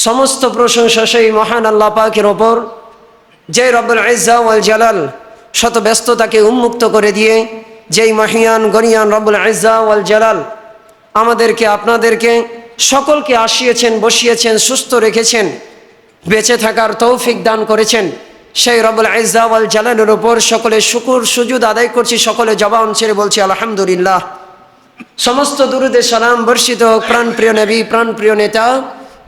সমস্ত প্রশংসা সেই মহান আল্লাহ পাকের ওপর, যে রব্বুল ইজ্জা ওয়াল জালাল শত ব্যস্ততাকে উন্মুক্ত করে দিয়ে যেই মহিয়ান গনিয়ান রব্বুল ইজ্জা ওয়াল জালাল আমাদেরকে আপনাদেরকে সকলকে আসিয়েছেন, বসিয়েছেন, সুস্থ রেখেছেন, বেঁচে থাকার তৌফিক দান করেছেন, সেই রব্বুল ইজ্জা ওয়াল জালালের ওপর সকলে শুকর সুজুদ আদায় করছি। সকলে জবান ছেড়ে বলছি আলহামদুলিল্লাহ। সমস্ত দুরুদে সালাম বর্ষিত প্রাণপ্রিয় নবী, প্রাণপ্রিয় নেতা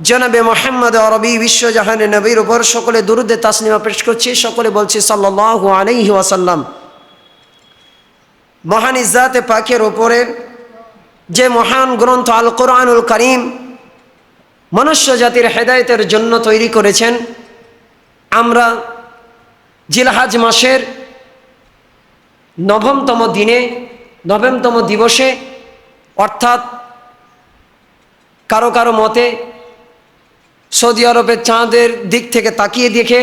জনাবে মোহাম্মদ আরবি বিশ্বজাহানের নবীর উপর সকলে দুরুদে তাসলিমা পেশ করছি। সকলে বলছি সাল্লাল্লাহু আলাইহি ওয়াসাল্লাম। মহান ইজ্জাতে পাকের ওপরে যে মহান গ্রন্থ আল কোরআনুল কারীম মনুষ্য জাতির হেদায়েতের জন্য তৈরি করেছেন, আমরা জিলহজ মাসের নবমতম দিনে, নবমতম দিবসে, অর্থাৎ কারো কারো মতে সৌদি আরবের চাঁদের দিক থেকে তাকিয়ে দেখে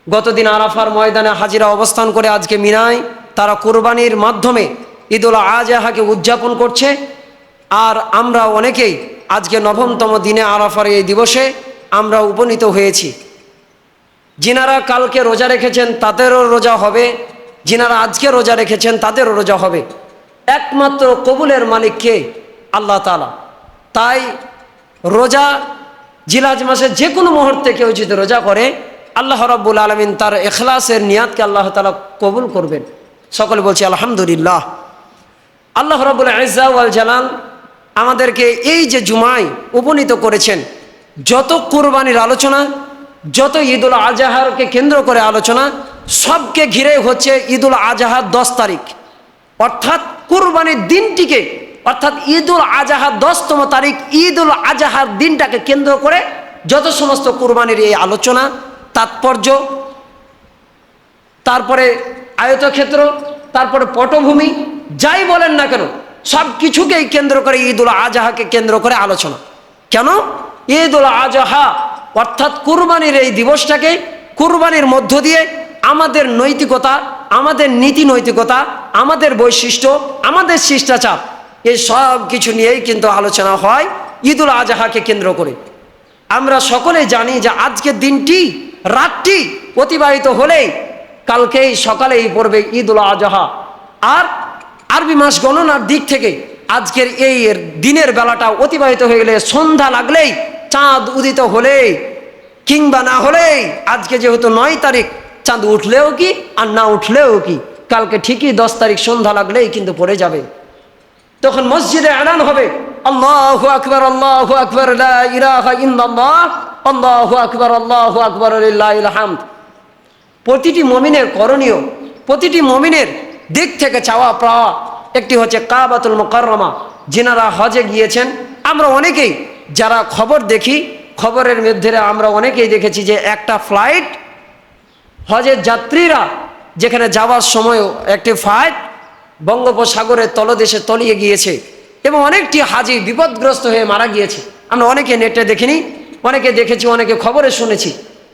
গতদিন আরাফার ময়দানে হাজিরা অবস্থান করে আজকে মিনায় তারা কুরবানির মাধ্যমে ঈদুল আজহাকে উদযাপন করছে। আর আমরা অনেকেই আজকে নবমতম দিনে আরাফার এই দিবসে আমরা উপনীত হয়েছি। যিনারা কালকে রোজা রেখেছেন তাদেরও রোজা হবে, যিনারা আজকে রোজা রেখেছেন তাদেরও রোজা হবে। একমাত্র কবুলের মালিক কে? আল্লাহ তাআলা। তাই রোজা জিলহজ মাসের যে কোনো মুহূর্তে কেউ যদি রোজা করে, আল্লাহ রাব্বুল আলামিন তার ইখলাসের নিয়াতকে আল্লাহ তাআলা কবুল করবেন। সকলে বলছি আলহামদুলিল্লাহ। আল্লাহ রাব্বুল ইজ্জা ওয়াল জালাল আমাদেরকে এই যে জুমায় উপনীত করেছেন, যত কুরবানির আলোচনা, যত ঈদুল আজহাকে কেন্দ্র করে আলোচনা, সবকে ঘিরে হচ্ছে ঈদুল আজহার 10 তারিখ, অর্থাৎ কুরবানির দিনটিকে, অর্থাৎ ঈদুল আজহার 10তম তারিখ ঈদুল আজহার দিনটাকে কেন্দ্র করে যত সমস্ত কুরবানির এই আলোচনা, তাৎপর্য, তারপরে আয়তক্ষেত্র, তারপরে পটভূমি, যাই বলেন না কেন, সব কিছুকেই কেন্দ্র করে ঈদুল আজহাকে কেন্দ্র করে আলোচনা। কেন? ঈদুল আজহা অর্থাৎ কুরবানির এই দিবসটাকে, কুরবানির মধ্য দিয়ে আমাদের নৈতিকতা, আমাদের নীতি নৈতিকতা, আমাদের বৈশিষ্ট্য, আমাদের শিষ্টাচার, এই সব কিছু নিয়েই কিন্তু আলোচনা হয় ঈদুল আজহাকে কেন্দ্র করে। আমরা সকলে জানি যে আজকের দিনটি, রাতটি অতিবাহিত হলেই কালকেই সকালেই পড়বে ঈদুল আজহা। আর আরবি মাস গণনার দিক থেকে আজকের এই দিনের বেলাটা অতিবাহিত হয়ে গেলে, সন্ধ্যা লাগলেই, চাঁদ উদিত হলেই কিংবা না হলেই, আজকে যেহেতু 9 তারিখ, চাঁদ উঠলেও কি আর না উঠলেও কি, কালকে ঠিকই 10 তারিখ সন্ধ্যা লাগলেই কিন্তু পড়ে যাবে। তখন মসজিদে এলান হবে আল্লাহু আকবার, আল্লাহু আকবার, লা ইলাহা ইল্লাল্লাহ, আল্লাহু আকবার, আল্লাহু আকবার, লিল্লাহিল হামদ। প্রতিটি মুমিনের করণীয়, প্রতিটি মুমিনের দিক থেকে চাওয়া পাওয়া একটি হচ্ছে কাবাতুল মুকাররমা। যিনারা হজে গিয়েছেন, আমরা অনেকেই যারা খবর দেখি, খবরের মধ্যে আমরা অনেকেই দেখেছি যে একটা ফ্লাইট, হজের যাত্রীরা যেখানে যাওয়ার সময় একটি ফ্লাইট বঙ্গোপসাগরের তলদেশে তলিয়ে গিয়েছে এবং অনেকটি হাজি বিপদগ্রস্ত হয়ে মারা গিয়েছে। আমরা অনেকে নেটে দেখিনি, অনেকে দেখেছি, অনেকে খবরে শুনেছি।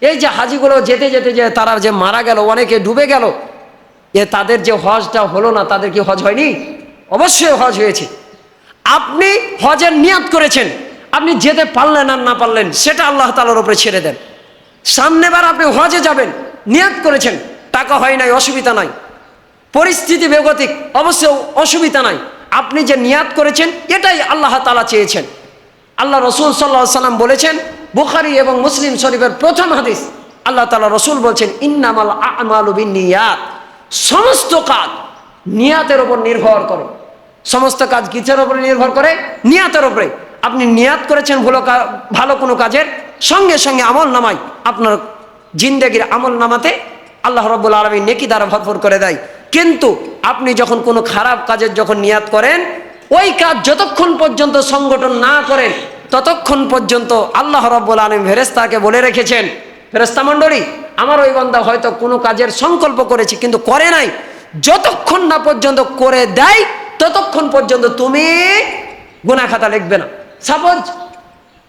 এই যে হাজিগুলো যেতে যেতে যে তারা যে মারা গেল, অনেকে ডুবে গেল, তাদের যে হজটা হলো না, তাদের কি হজ হয়নি? অবশ্যই হজ হয়েছে। আপনি হজের নিয়াত করেছেন, আপনি যেতে পারলেন আর না পারলেন সেটা আল্লাহ তাআলার উপরে ছেড়ে দেন। সামনেবার আপনি হজে যাবেন, নিয়াত করেছেন, টাকা হয় নাই, অসুবিধা নাই, পরিস্থিতি বেগতিক, অবশ্য অসুবিধা নাই, আপনি যে নিয়াত করেছেন এটাই আল্লাহ তাআলা চেয়েছেন। আল্লাহ রসুল সাল্লাল্লাহু আলাইহি ওয়াসাল্লাম বলেছেন, বুখারী এবং মুসলিম শরীফের প্রথম হাদিস, আল্লাহ তাআলা রসুল বলছেন ইন্নামাল আমালু বিন্নিয়াত, সমস্ত কাজ নিয়াতের উপর নির্ভর করে। সমস্ত কাজ কিসের উপরে নির্ভর করে? নিয়াতের উপরে। আপনি নিয়াত করেছেন ভালো কোনো কাজের, সঙ্গে সঙ্গে আমল নামায়, আপনার জিন্দেগির আমল নামাতে আল্লাহ রাব্বুল আলামিন নেকি দ্বারা ভরপুর করে দেয়। কিন্তু আপনি যখন কোনো খারাপ কাজের যখন নিয়াত করেন, ওই কাজ যতক্ষণ পর্যন্ত সংগঠন না করেন ততক্ষণ পর্যন্ত আল্লাহ রাব্বুল আলামিন ফেরেশতাকে বলে রেখেছেন, ফেরেশতা মণ্ডলী, আমার ওই বান্দা হয়তো কোনো কাজের সংকল্প করেছে কিন্তু করে নাই, যতক্ষণ না পর্যন্ত করে দেয় ততক্ষণ পর্যন্ত তুমি গুনাহ খাতা লিখবে না। সাপোজ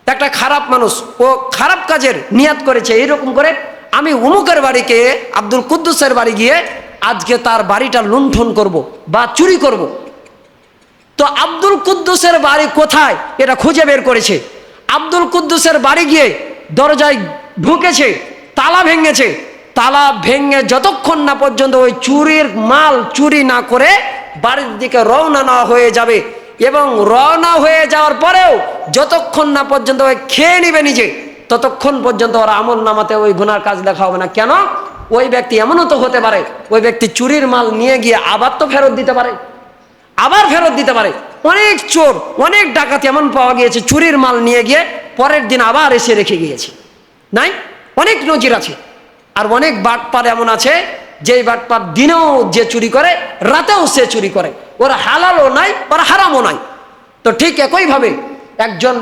একটা খারাপ মানুষ, ও খারাপ কাজের নিয়াত করেছে, এইরকম করে আমি অমুকের বাড়িকে, আব্দুল কুদ্দুসের বাড়ি গিয়ে আজকে তার বাড়িটা লুণ্ঠন করব বা চুরি করব। তো আব্দুল কুদ্দুসের বাড়ি কোথায় এটা খুঁজে বের করেছে। আব্দুল কুদ্দুসের বাড়ি গিয়ে দরজায় ঢুকেছে, তালা ভেঙেছে, তালা ভেঙে যতক্ষণ না পর্যন্ত ওই চুরির মাল চুরি না করে বাড়ির দিকে রওনা না হয়ে যাবে, এবং রওনা হয়ে যাওয়ার পরেও যতক্ষণ না পর্যন্ত ওই খেয়ে নিবে নিজে, ততক্ষণ পর্যন্ত ওর আমল নামাতে ওই গুনার কাজ লেখা হবে না। কেন? ওই ব্যক্তি এমনও তো হতে পারে, ওই ব্যক্তি চুরির মাল নিয়ে গিয়ে আবার তো ফেরত দিতে পারে, আবার ফেরত দিতে পারে। অনেক চোর, অনেক ডাকাতি এমন পাওয়া গিয়েছে, চুরির মাল নিয়ে গিয়ে পরের দিন আবার এসে রেখে গিয়েছে, নাই? অনেক নজির আছে। আর অনেক বাটপার এমন আছে, যেই বাটপার দিনেও যে চুরি করে, রাতেও সে চুরি করে, ওরা হালালও নাই, ওরা হারামও নাই। তো ঠিক একইভাবে একজন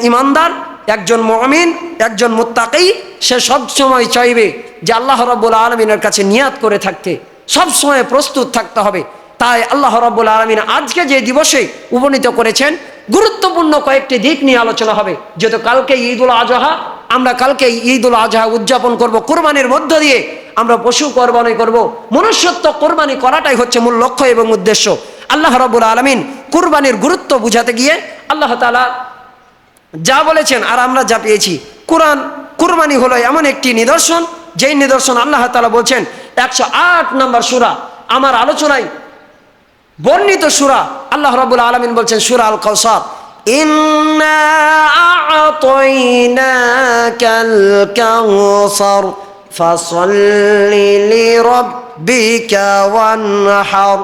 ইমানদার, একজন মুমিন, একজন মুত্তাকি, সে সবসময় চাইবে যে আল্লাহ রাব্বুল আলামিনের কাছে নিয়াত করে থাকতে, সবসময় প্রস্তুত থাকতে হবে। তাই আল্লাহ রাব্বুল আলামিন আজকে যে দিবসে উপনীত করেছেন, গুরুত্বপূর্ণ কয়েকটি দিক নিয়ে আলোচনা হবে। যেহেতু কালকে ঈদুল আজহা, আমরা কালকে ঈদুল আজহা উদযাপন করব, কোরবানির মধ্য দিয়ে আমরা পশু কোরবানি করব। মনুষ্যত্ব কোরবানি করাটাই হচ্ছে মূল লক্ষ্য এবং উদ্দেশ্য। আল্লাহ রাব্বুল আলামিন কুরবানির গুরুত্ব বুঝাতে গিয়ে আল্লাহ তাআলা যা বলেছেন আর আমরা যা পেয়েছি, কুরবানি হলো এমন একটি নিদর্শন, যেই নিদর্শন আল্লাহ তাআলা বলছেন 108 নম্বর সূরা আমার আলোচনায় বর্ণিত সূরা। আল্লাহ রাব্বুল আলামিন বলছেন সূরা আল কাউসার, ইন্না আ'তাইনাকাল কাউসার ফাসাল্লি লিরাব্বিকা ওয়ানহার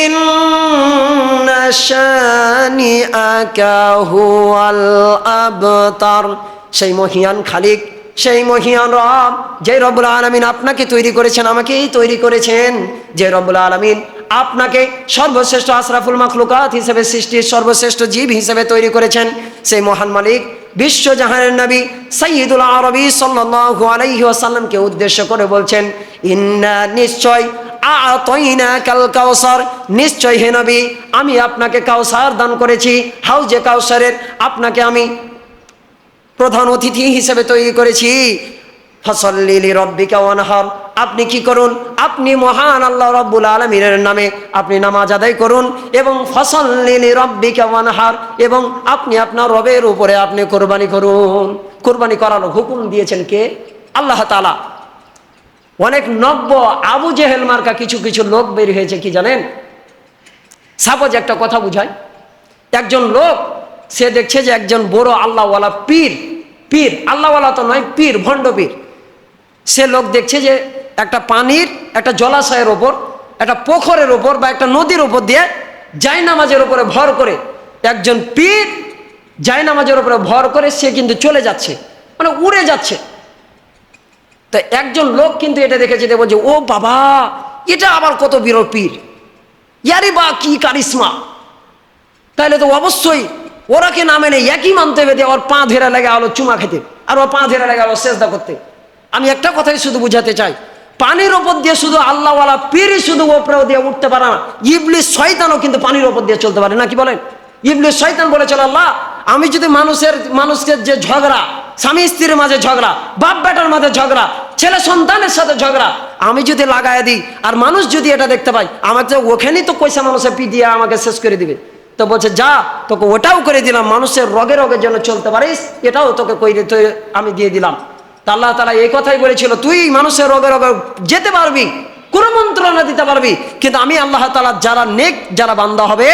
ইন্না শানিআকা হুয়াল আবতার। সেই মহিয়ান খালিক, সেই মহিয়ান রব, যে রব্বুল আলামিন আপনাকে তৈরি করেছেন, আমাকেই তৈরি করেছেন, যে রব্বুল আলামিন আপনাকে সর্বশ্রেষ্ঠ আশরাফুল মাখলুকাত হিসেবে, সৃষ্টির সর্বশ্রেষ্ঠ জীব হিসেবে তৈরি করেছেন, সেই মহান মালিক বিশ্বজাহানের নবী সাইয়্যিদুল আরবি সাল্লাল্লাহু আলাইহি ওয়াসাল্লামকে উদ্দেশ্য করে বলছেন, ইন্না নিশ্চয় আ'তাইনাকাল কাউসার, নিশ্চয় হে নবী আমি আপনাকে কাউসার দান করেছি, হাউজে কাউসারের আপনাকে আমি প্রধান অতিথি হিসেবে তৈরি করেছি। ফাসাল্লি লিরাব্বিকা ওয়ানহার, আপনি কি করুন? আপনি মহান আল্লাহ রাব্বুল আলামিনের নামে আপনি নামাজ আদায় করুন, এবং ফাসাল্লি লিরাব্বিকা ওয়ানহার, এবং আপনি আপনার রবের উপরে আপনি কোরবানি করুন। কোরবানি করার হুকুম দিয়েছেন কে? আল্লাহ তাআলা। অনেক নব্য আবু জেহেল মার্কা কিছু কিছু লোক বের হয়েছে, কি জানেন? সাপোজ একটা কথা বুঝায়, একজন লোক সে দেখছে যে একজন বড় আল্লাহওয়ালা পীর আল্লাহওয়ালা তো নয়, পীর, ভণ্ড পীর, সে লোক দেখছে যে একটা পানির, একটা জলাশয়ের ওপর, একটা পুকুরের ওপর বা একটা নদীর ওপর দিয়ে জায়নামাজের উপরে ভর করে, একজন পীর জায়নামাজের উপরে ভর করে সে কিন্তু চলে যাচ্ছে, মানে উড়ে যাচ্ছে। তো একজন লোক কিন্তু এটা দেখেছে, বলছে ও বাবা, এটা আবার কত বড় পীর, ইয়ারে বা কি কারিশমা, তাহলে তো অবশ্যই ওরাকে না মেনে একই মানতে হবে, ওর পা ধেরা লেগে আলো চুমা খেতে, আর ওর পা ধেরা লেগে আলো সেজদা করতে। আমি একটা কথাই শুধু বুঝাতে চাই, পানির ওপর দিয়ে শুধু আল্লাহওয়ালা পীরই শুধু ওপরে দিয়ে উঠতে পারে না, ইবলিস শয়তানও কিন্তু পানির ওপর দিয়ে চলতে পারে না, কি বলেন? ইবলিস শয়তান বলেছিল, আল্লাহ আমি যদি মানুষের যে ঝগড়া, স্বামী স্ত্রীর মাঝে ঝগড়া, বাপ বেটার মাঝে ঝগড়া, ছেলে সন্তানের সাথে ঝগড়া আমি যদি লাগাই দিই, আর মানুষ যদি এটা দেখতে পাই, আমাকে ওখানেই তো কইসা মানুষের পিটিয়ে আমাকে শেষ করে দিবে। তো বলছে যা, তোকে ওটাও করে দিলাম, মানুষের রগে রগে যেন চলতে পারিস, এটাও তোকে আমি দিয়ে দিলাম। তা আল্লাহ তাআলা এই কথাই বলেছিল, তুই মানুষের রগে রগে যেতে পারবি, কোনো মন্ত্রণা দিতে পারবি, কিন্তু আমি আল্লাহ তাআলা যারা নেক, যারা বান্দা হবে,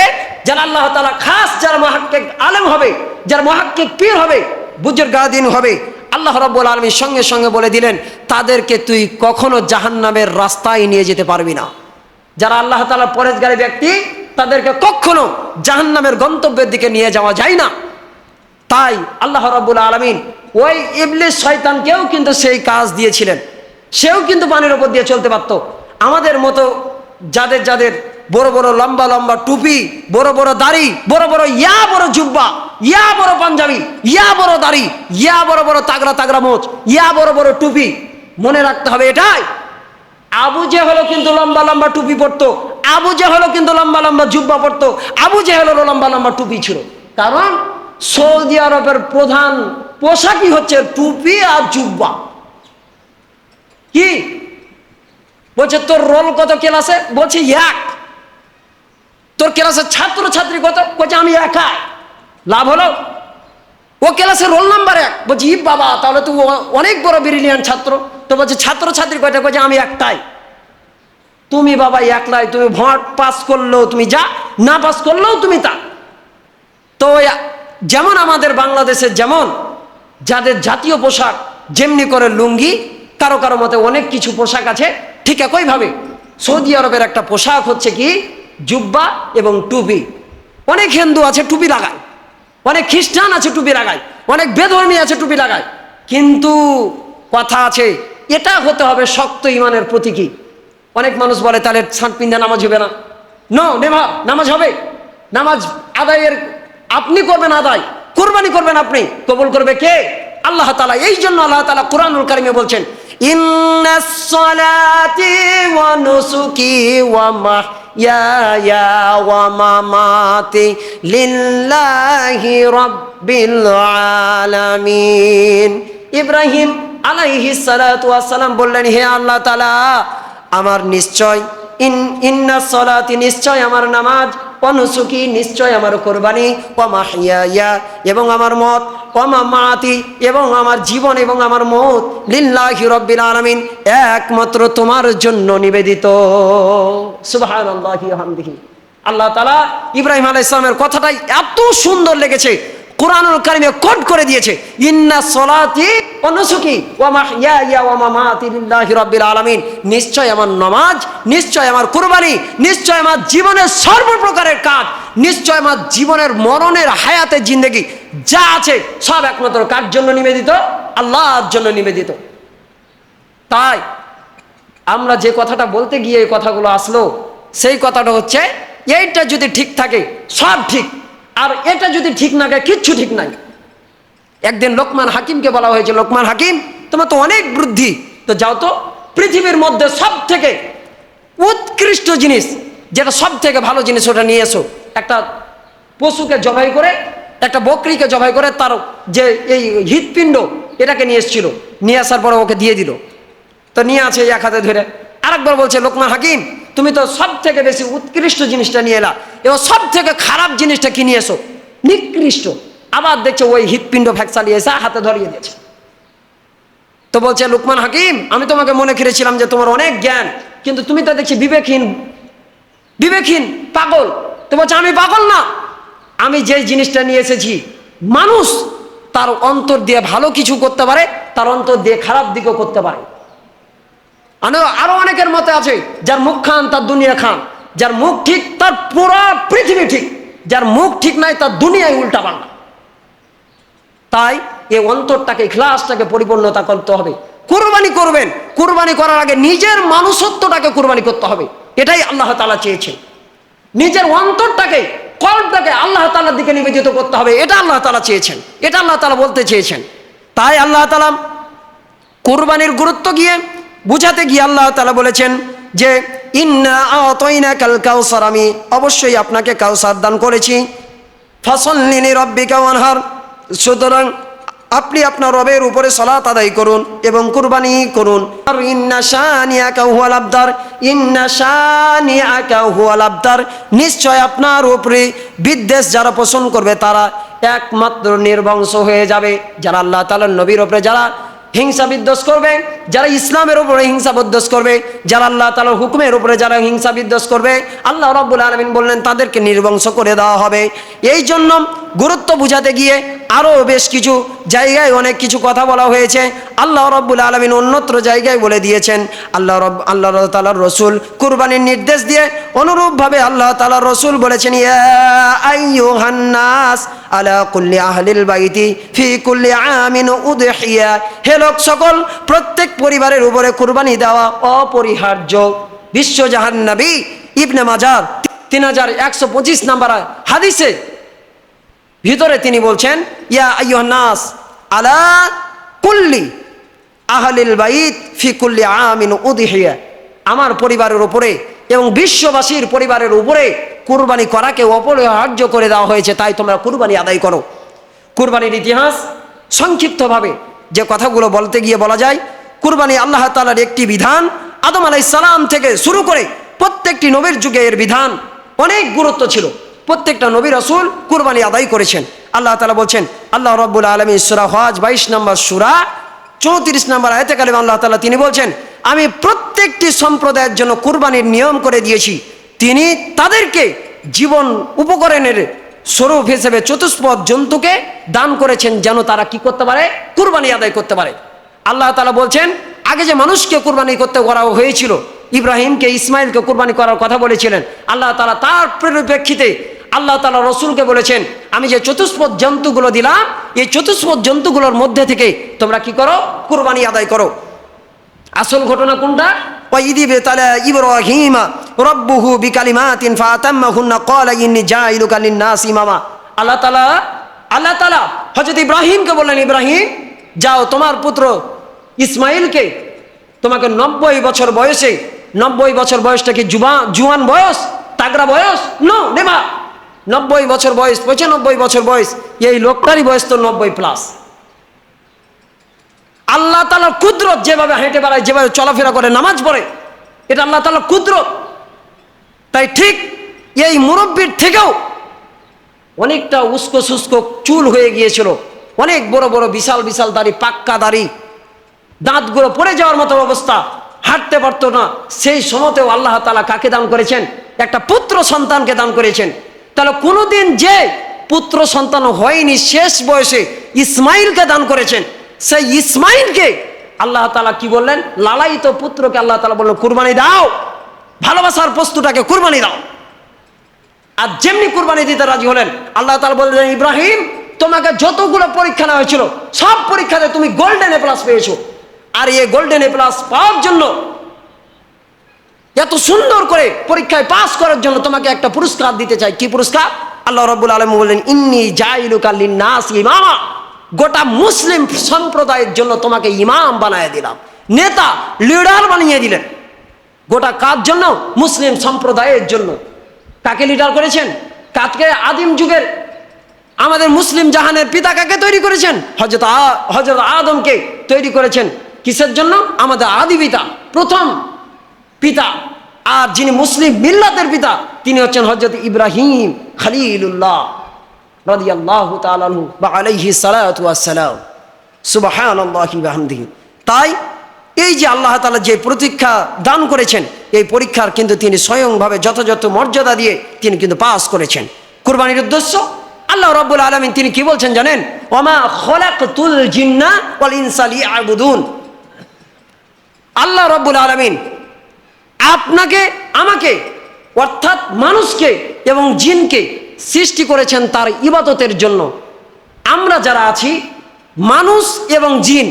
যারা আল্লাহ তাআলা খাস, যারা মুহাক্কিক আলেম হবে, যারা মুহাক্কিক পীর হবে, বুজুর্গাদিন হবে, আল্লাহ রাব্বুল আলামিন সঙ্গে সঙ্গে বলে দিলেন, তাদেরকে তুই কখনো জাহান্নামের রাস্তায় নিয়ে যেতে পারবি না। যারা আল্লাহ তাআলার পরেজগারী ব্যক্তি, তাদেরকে কখনো জাহান্নামের গন্তব্যের দিকে নিয়ে যাওয়া যায় না। তাই আল্লাহ রাব্বুল আলামিন ওই ইবলিস শয়তানকেও কিন্তু সেই কাজ দিয়েছিলেন, সেও কিন্তু পানির উপর দিয়ে চলতে পারত। আমাদের মতো যাদের বড় বড় লম্বা লম্বা টুপি, বড় বড় দাড়ি, বড় বড় বড় জুব্বা, বড় পাঞ্জাবি, বড় দাড়ি, বড় বড় তাগড়া তাগড়া মোচ, বড় বড় টুপি, মনে রাখতে হবে এটাই। আবু জেহেলও কিন্তু লম্বা লম্বা টুপি পরতো, আবু জেহেলও কিন্তু লম্বা লম্বা জুব্বা পরতো, আবু জেহেলেরও লম্বা লম্বা টুপি ছিল। কারণ সৌদি আরবের প্রধান পোশাকই হচ্ছে টুপি আর জুব্বা। কি বলছে, তোর রোল কত ক্লাসে? বলছে 1। তোর ক্লাসের ছাত্র ছাত্রী কত? বলছে আমি একাই। লাভ হলো? ও ক্লাসে রোল নাম্বার 1। বলছি ই বাবা, তাহলে তো অনেক বড় ব্রিলিয়ান্ট ছাত্র। তো বলছে ছাত্র ছাত্রী কয়টা? বলছে আমি একটাই। তুমি বাবা একলাই, তুমি ভোট পাস করলেও তুমি যা, না পাস করলেও তুমি তা। তো যেমন আমাদের বাংলাদেশে যেমন যাদের জাতীয় পোশাক যেমনি করে লুঙ্গি, কারো কারো মতে অনেক কিছু পোশাক আছে, ঠিক একইভাবে সৌদি আরবের একটা পোশাক হচ্ছে কি জুব্বা এবং টুপি। অনেক হিন্দু আছে টুপি লাগায়, অনেক খ্রিস্টান আছে টুপি লাগায়, অনেক বেধর্মী আছে টুপি লাগায়, কিন্তু কথা আছে এটা হতে হবে শক্ত ইমানের প্রতীকী। অনেক মানুষ বলে তাহলে শার্ট পিন্ধে নামাজ হবে না। নো নেভার, নামাজ হবে। নামাজ আদায়ের আপনি করবেন, আদায় কুরবানি করবেন আপনি, কবুল করবে কে? আল্লাহ তাআলা। এই জন্য আল্লাহ তাআলা কুরআনুল কারীমে বলছেন ইন্নাস সালাতি ওয়া নুসুকি ওয়া মাহইয়ায়া ওয়া মামাতি লিল্লাহি রাব্বিল আলামিন। ইব্রাহিম আলাইহিস সালাতু ওয়াস সালাম বললেন, হে আল্লাহ তাআলা, আমার নিশ্চয় ইন্নাস সালাতি, নিশ্চয় আমার নামাজ, অনুসুকি, নিশ্চয় আমার কোরবানি, ওয়া মাহইয়ায়া, এবং আমার মত, ওয়া মামাতি, এবং আমার জীবন এবং আমার মত, লিল্লাহি রাব্বিল আলামিন, একমাত্র তোমার জন্য নিবেদিত। সুবহানাল্লাহি ওয়া হামদিহি। আল্লাহ তাআলা ইব্রাহিম আলাইহিস সালামের কথাটাই এত সুন্দর লেগেছে, কুরআনুল কারীমে কোট করে দিয়েছে, ইন্না সলাতি ওয়া নুসুকি ওয়া মাহইয়ায়া ওয়া মামাতি লিল্লাহি রাব্বিল আলামিন। নিশ্চয় আমার নামাজ, নিশ্চয় আমার কুরবানি, নিশ্চয় আমার জীবনের সর্বপ্রকারের কাজ, নিশ্চয় আমার জীবনের মরণের হায়াতের জিন্দেগি যা আছে সব একমাত্র কার জন্য নিবেদিত? আল্লাহর জন্য নিবেদিত। তাই আমরা যে কথাটা বলতে গিয়ে এই কথাগুলো আসলো, সেই কথাটা হচ্ছে এইটা যদি ঠিক থাকে সব ঠিক, আর এটা যদি ঠিক না থাকে কিচ্ছু ঠিক নাই। একদিন লোকমান হাকিমকে বলা হয়েছে, লোকমান হাকিম তোমার তো অনেক বুদ্ধি, তো যাও তো পৃথিবীর মধ্যে সব থেকে উৎকৃষ্ট জিনিস, যেটা সব থেকে ভালো জিনিস, ওটা নিয়ে এসো। একটা পশুকে জবাই করে, একটা বকরিকে জবাই করে তার যে এই হৃৎপিণ্ড এটাকে নিয়ে এসেছিল, নিয়ে আসার পরে ওকে দিয়ে দিল। তো নিয়ে আছে এক হাতে ধরে। আরেকবার বলছে লোকমান হাকিম তুমি তো সব থেকে বেশি উৎকৃষ্ট জিনিসটা নিয়ে এলা, এবার সব থেকে খারাপ জিনিসটা কি নিয়ে এসো, নিকৃষ্ট। আবার দেখছে ওই হৃৎপিণ্ড ফ্যাকচালিয়ে এসে হাতে ধরিয়ে দিয়েছে। তো বলছে লোকমান হাকিম আমি তোমাকে মনে করেছিলাম যে তোমার অনেক জ্ঞান, কিন্তু তুমি তো দেখছি বিবেকহীন, বিবেকহীন, পাগল। তো বলছে আমি পাগল না, আমি যে জিনিসটা নিয়ে এসেছি, মানুষ তার অন্তর দিয়ে ভালো কিছু করতে পারে, তার অন্তর দিয়ে খারাপ দিকও করতে পারে। আরো অনেকের মতে আছে যার মুখ খান তার দুনিয়া খান, যার মুখ ঠিক তার পুরো পৃথিবী ঠিক, যার মুখ ঠিক নাই তার দুনিয়ায় উল্টা পাল্টা। তাই এই অন্তরটাকে, ইখলাসটাকে পরিপূর্ণতা করতে হবে। কুরবানি করবেন, কুরবানি করার আগে নিজের মানুষত্বটাকে কুরবানি করতে হবে। এটাই আল্লাহ তাআলা চেয়েছেন। নিজের অন্তরটাকে, কলবটাকে আল্লাহ তাআলার দিকে নিবেদিত করতে হবে, এটা আল্লাহ তাআলা চেয়েছেন, এটা আল্লাহ তাআলা বলতে চেয়েছেন। তাই আল্লাহ তাআলা কুরবানির গুরুত্ব গিয়ে বুঝাতে গিয়ে আল্লাহ তাআলা বলেছেন যে ইন্না আতাইনাকাল কাউসার, আমি অবশ্যই আপনাকে কাউসার দান করেছি, ফাসাল্লি লিরাব্বিকা ওয়ানহার, সুতরাং আপনি আপনার রবের উপরে সালাত আদায় করুন এবং কুরবানি করুন। আর ইন্না শানিআকা হুয়াল আবতার, ইন্না শানিআকা হুয়াল আবতার, নিশ্চয় আপনার উপরে বিদ্বেষ যারা পোষণ করবে তারা একমাত্র নির্বংশ হয়ে যাবে। যারা আল্লাহ তাআলার নবীর উপরে যারা হিংসা বিদ্বেষ করবে, যারা ইসলামের উপরে হিংসা বিদ্বেষ করবে, যারা আল্লাহ তাআলার হুকুমের উপরে যারা হিংসা বিদ্বেষ করবে, আল্লাহ রাব্বুল আলামিন বললেন তাদেরকে নির্বংশ করে দেওয়া হবে। এই জন্য গুরুত্ব বুঝাতে গিয়ে আরও বেশ কিছু জায়গায় অনেক কিছু কথা বলা হয়েছে। আল্লাহ রাব্বুল আলামিন অন্যত্র জায়গায় বলে দিয়েছেন, আল্লাহ তাআলার রসুল কুরবানির নির্দেশ দিয়ে অনুরূপভাবে আল্লাহ তাআলার রসুল বলেছেন ইয়া আইয়ুহান নাস আলা কুল্লি আহলিল বাইতি ফি কুল্লি আমিন উদহিয়া, হে লোক সকল প্রত্যেক পরিবারের উপরে কুরবানি দেওয়া অপরিহার্য। বিশ্বজাহান নবী ইবনে মাজাহ 3125 নম্বর হাদিসে ভিতরে তিনি বলছেন ইয়া আইয়ুহান নাস আলা কুল্লি আহলিল বাইত ফি কুল্লি আমিন উদহিয়া, আমার পরিবারের উপরে এবং বিশ্ববাসীর পরিবারের উপরে কুরবানি করাকে অপরিহার্য করে দেওয়া হয়েছে, তাই তোমরা কুরবানি আদায় করো। কুরবানির ইতিহাস সংক্ষিপ্তভাবে যে কথাগুলো বলতে গিয়ে বলা যায়, কুরবানি আল্লাহ তাআলার একটি বিধান। আদম আলাইহিস সালাম থেকে শুরু করে প্রত্যেকটি নবীর যুগে এর বিধান অনেক গুরুত্ব ছিল। প্রত্যেকটা নবী রাসূল কুরবানি আদায় করেছেন। আল্লাহ তাআলা বলছেন আল্লাহ রাব্বুল আলামিন সূরা হজ 22 নম্বর সূরা 34 নম্বর আয়াতে কারিমা আল্লাহ তাআলা তিনি বলছেন, আমি প্রত্যেকটি সম্প্রদায়ের জন্য কুরবানির নিয়ম করে দিয়েছি। তিনি তাদেরকে জীবন উপকরণের স্বরূপ হিসেবে চতুষ্পদ জন্তুকে দান করেছেন, যেন তারা কি করতে পারে, কুরবানি আদায় করতে পারে। আল্লাহ তাআলা বলছেন, আগে যে মানুষকে কুরবানি করতে করা হয়েছিল, ইব্রাহিমকে ইসমাইলকে কুরবানি করার কথা বলেছিলেন আল্লাহ তাআলা, তার পরিপ্রেক্ষিতে আল্লাহ তাআলা রসুলকে বলেছেন, আমি যে চতুষ্পদ জন্তুগুলো দিলাম, এই চতুষ্পদ জন্তুগুলোর মধ্যে থেকে তোমরা কি করো, কুরবানি আদায় করো। আসল ঘটনা কোনটা? ওয়াইদ ইবতালা ইব্রাহিমা রাব্বুহু বিকালিমাতিন ফাতাম্মাহুন্না ক্বালা ইন্নী জাইলুকা লিন-নাস ইমামা। আল্লাহ তাআলা হযরত ইব্রাহিমকে বললেন, ইব্রাহিম যাও, তোমার পুত্র ইসমাইলকে, তোমাকে 90 বছর বয়সে, 90 বছর বয়সটা কি জুয়ান বয়স, তাগড়া বয়স? নো, নেবা 90 বছর বয়স, 95 বছর বয়স, এই লোকটারই বয়স তো 90+। আল্লাহ তাআলার কুদরত, যেভাবে হেঁটে বেড়ায়, যেভাবে চলাফেরা করে, নামাজ পড়ে, এটা আল্লাহ তাআলার কুদরত। তাই ঠিক এই মুরব্বির থেকেও অনেকটা উস্কো সুস্কো চুল হয়ে গিয়েছিল, অনেক বড় বড় বিশাল বিশাল দাড়ি, পাক্কা দাড়ি, দাঁতগুলো পড়ে যাওয়ার মতো অবস্থা, হাঁটতে পারতো না। সেই সময়তেও আল্লাহ তাআলা কাকে দান করেছেন? একটা পুত্র সন্তানকে দান করেছেন। তাহলে কোনোদিন যে পুত্র সন্তান হয়নি, শেষ বয়সে ইসমাইলকে দান করেছেন, সেই ইসমাইলকে আল্লাহ তাআলা কি বললেন? লালায়িত পুত্রকে আল্লাহ তাআলা বললেন, কুরবানি দাও, ভালোবাসার বস্তুটাকে কুরবানি দাও। আর যেমনি কুরবানি দিতে রাজি হলেন, আল্লাহ তাআলা বললেন, ইব্রাহিম তোমাকে যতগুলো পরীক্ষা নেওয়া হয়েছিল, সব পরীক্ষাতে তুমি গোল্ডেন এ প্লাস পেয়েছো। আর এই গোল্ডেন এ প্লাস পাওয়ার জন্য, এত সুন্দর করে পরীক্ষায় পাস করার জন্য তোমাকে একটা পুরস্কার দিতে চাই। কি পুরস্কার? আল্লাহ রাব্বুল আলামিন বললেন, ইন্নী জাইলুকা লিন-নাস ইমামা, গোটা মুসলিম সম্প্রদায়ের জন্য তোমাকে ইমাম বানিয়ে দিলাম, নেতা, লিডার বানিয়ে দিলেন। গোটা কার জন্য? মুসলিম সম্প্রদায়ের জন্য। কাকে লিডার করেছেন? কাকে? আদিম যুগের আমাদের মুসলিম জাহানের পিতা কাকে তৈরি করেছেন? হযরত আদমকে তৈরি করেছেন। কিসের জন্য? আমাদের আদি পিতা, প্রথম পিতা। আর যিনি মুসলিম মিল্লাতের পিতা, তিনি হচ্ছেন হযরত ইব্রাহিম খলিলুল্লাহ রাদিয়াল্লাহু তাআলা আনহু ওয়া আলাইহি সালাতু ওয়াস সালাম। সুবহানাল্লাহি ওয়া বিহামদিহি। তাই এই যে আল্লাহ তাআলা যে পরীক্ষা দান করেছেন, এই পরীক্ষার কিন্তু তিনি স্বয়ংভাবে যথাযথ মর্যাদা দিয়ে তিনি কিন্তু পাস করেছেন। কুরবানির উদ্দেশ্য আল্লাহ রাব্বুল আলামিন তিনি কি বলছেন জানেন? ওমা খলাকতুল জিন্না ওয়াল ইনসা লিয়াবুদুন। আল্লাহ রাব্বুল আলামিন আপনাকে, আমাকে, অর্থাৎ মানুষকে এবং জিনকে সৃষ্টি করেছেন তার ইবাদতের জন্য। আমরা যারা আছি, মানুষ এবং জিন,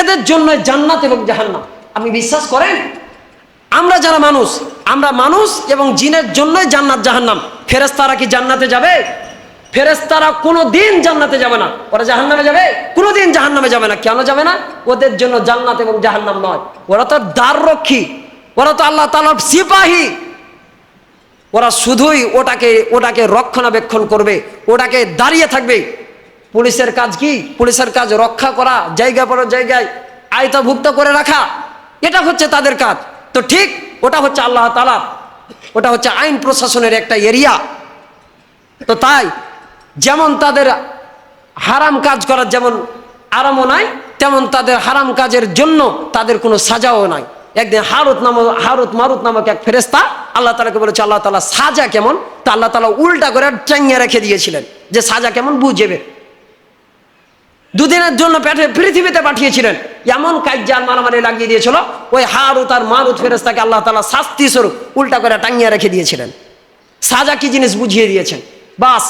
এদের জন্য জান্নাত এবং জাহান্নাম। আপনি বিশ্বাস করেন? আমরা যারা মানুষ, আমরা মানুষ এবং জিনের জন্যই জান্নাত জাহান্নাম। ফেরেশতারা কি জান্নাতে যাবে? ফেরেশতারা কোনোদিন জান্নাতে যাবে না। ওরা জাহান্নামে যাবে? কোনোদিন জাহান্নামে যাবে না। কেন যাবে না? ওদের জন্য জান্নাত এবং জাহান্নাম নয়। ওরা তো দ্বাররক্ষী, ওরা তো আল্লাহ তাআলার সিপাহী। ওরা শুধুই ওটাকে রক্ষণাবেক্ষণ করবে, ওটাকে দাঁড়িয়ে থাকবে। পুলিশের কাজ কি? পুলিশের কাজ রক্ষা করা, জায়গা পর জায়গায় আয়ত্তভুক্ত করে রাখা, এটা হচ্ছে তাদের কাজ। তো ঠিক ওটা হচ্ছে আল্লাহ তাআলা, ওটা হচ্ছে আইন প্রশাসনের একটা এরিয়া। তো তাই যেমন তাদের হারাম কাজ করার যেমন আরামও নাই, তেমন তাদের হারাম কাজের জন্য তাদের কোনো সাজাও নাই। একদিন হারুত মারুত নামক এক ফেরেশতা আল্লাহ তাআলাকে বলেছে, আল্লাহ তাআলা সাজা কেমন? তা আল্লাহ তাআলা উল্টা করে টাঙিয়ে রেখে দিয়েছিলেন যে সাজা কেমন বুঝবে। দুদিনের জন্য পৃথিবীতে পাঠিয়েছিলেন, এমন কাজ্জাল মারামারি লাগিয়ে দিয়েছিল, ওই হারুত আর মারুত ফেরেশতাকে আল্লাহ তাআলা শাস্তি স্বরূপ উল্টা করে টাঙিয়ে রেখে দিয়েছিলেন। সাজা কি জিনিস বুঝিয়ে দিয়েছেন। বাস